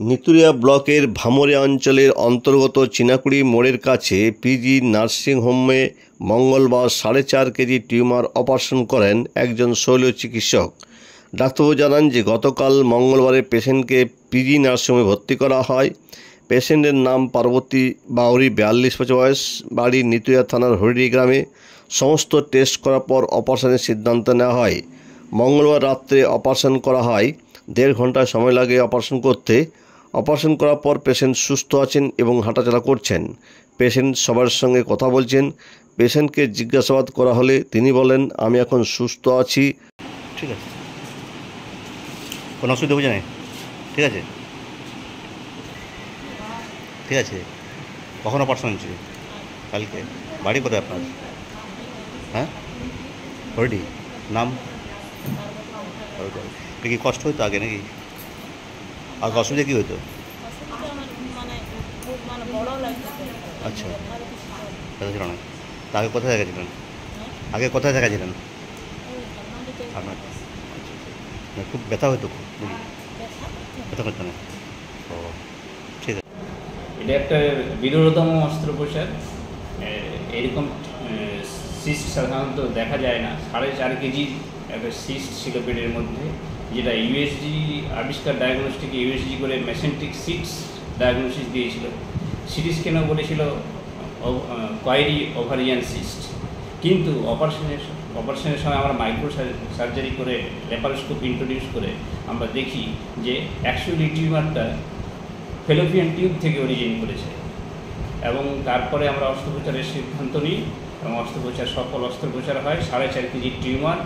নিতুড়িয়া ব্লকের ভামুরিয়া অঞ্চলের অন্তর্গত চিনাকুড়ি মোড়ের কাছে পিজি নার্সিংহোমে মঙ্গলবার 4.5 কেজি টিউমার অপারেশন করেন একজন শল্য চিকিৎসক। ডাক্তারবাবু জানান যে গতকাল মঙ্গলবারে পেশেন্টকে পিজি নার্সিংহোমে ভর্তি করা হয়। পেশেন্টের নাম পার্বতী বাউরি, 42 বছর বয়স, বাড়ি নিতুড়িয়া থানার হরিডি গ্রামে। সমস্ত টেস্ট করার পর অপারেশনের সিদ্ধান্ত নেওয়া হয়। মঙ্গলবার রাত্রে অপারেশন করা হয়। 1.5 ঘন্টা সময় লাগে অপারেশন করতে। অপারেশন করার পর পেশেন্ট সুস্থ আছেন এবং হাঁটাচলা করছেন। পেশেন্ট সবার সঙ্গে কথা বলছেন। পেশেন্টকে জিজ্ঞাসাবাদ করা হলে তিনি বলেন, আমি এখন সুস্থ আছি। ঠিক আছে, কোনো অসুবিধা বুঝে নেই? ঠিক আছে, ঠিক আছে। কখন অপারেশন হচ্ছে? কালকে। বাড়ি কোথায় আপনার? হ্যাঁ, হরিডি। নাম? কি কষ্ট হতো আগে নাকি? আর অসুবিধা কী হতো? আচ্ছা, ব্যথা ছিল না। তা আগে কোথায় দেখাছিলেন? আগে কোথায় দেখাছিলেন আপনার? খুব ব্যথা হতো, খুব ব্যথা করতো না? ও, ঠিক আছে। এটা একটা বিরলতম অস্ত্রোপচার। এরকম সিস্ট সাধারণত দেখা যায় না। 4.5 কেজি একটা সিস্ট ছিল পেটের মধ্যে, যেটা ইউএসজি আবিষ্কার, ডায়াগনস্টিক ইউএসজি করে মেসেন্ট্রিক সিস্ট ডায়াগনোসিস দিয়েছিল। সিটি স্ক্যানও বলেছিল কয়েরি ওভারিয়ান সিস্ট। কিন্তু অপারেশনের সময় আমরা মাইক্রো সার্জারি করে ল্যাপারোস্কোপ ইন্ট্রোডিউস করে আমরা দেখি যে অ্যাকচুয়ালি টিউমারটা ফেলোপিয়ান টিউব থেকে অরিজিন করেছে। এবং তারপরে আমরা অস্ত্রোপচারের সিদ্ধান্ত নিই এবং সফল অস্ত্রোপচার হয়। 4.5 কেজি টিউমার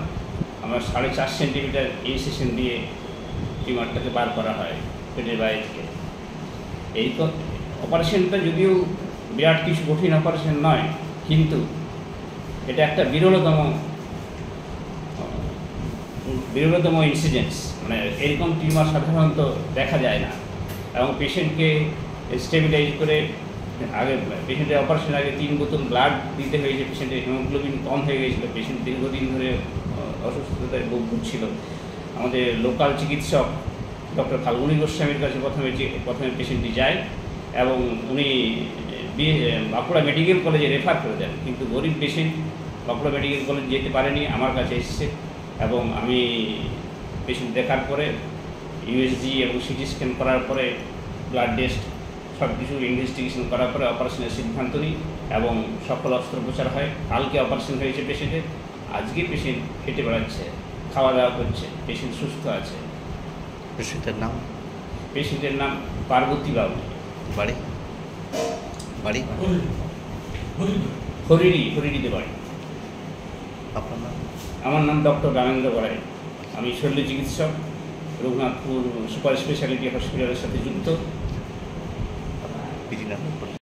আমরা 4.5 সেন্টিমিটার ইনসিশন দিয়ে টিউমারটাকে বার করা হয় পেটের বাইরে থেকে। এই অপারেশনটা যদিও বিরাট কিছু কঠিন অপারেশন নয়, কিন্তু এটা একটা বিরলতম ইনসিডেন্স। মানে এরকম টিউমার সাধারণত দেখা যায় না। এবং পেশেন্টকে স্টেবিলাইজ করে পেশেন্টের অপারেশনের আগে 3 বোতল ব্লাড দিতে হয়েছে। পেশেন্টের হিমোগ্লোবিন কম হয়ে গিয়েছিলো। পেশেন্ট দীর্ঘদিন ধরে অসুস্থতায় ভুগছিল। আমাদের লোকাল চিকিৎসক ডক্টর ফাল্গুনী গোস্বামীর কাছে প্রথমে পেশেন্টটি যায় এবং উনি বাঁকুড়া মেডিকেল কলেজে রেফার করে দেন। কিন্তু গরিব পেশেন্ট বাঁকুড়া মেডিকেল কলেজ যেতে পারেনি, আমার কাছে এসেছে এবং আমি পেশেন্ট দেখার পরে ইউএসজি এবং সিটি স্ক্যান করার পরে ব্লাড টেস্ট সব কিছু ইনভেস্টিগেশন করার পরে অপারেশনের সিদ্ধান্ত নিই এবং সফল অস্ত্রোপচার হয়। কালকে অপারেশন হয়েছে পেশেন্টের। আজকে পেশেন্ট হেঁটে বেড়াচ্ছে, খাওয়া দাওয়া করছে, পেশেন্ট সুস্থ আছে। পেশেন্টের নাম পার্বতী বাবু। বাড়ি? হরিডিতে বাড়ি। আপনার নাম? আমার নাম ডক্টর রামেন্দ্র গড়াই। আমি শল্য চিকিৎসক, রঘুনাথপুর সুপার স্পেশালিটি হসপিটালের সাথে যুক্ত।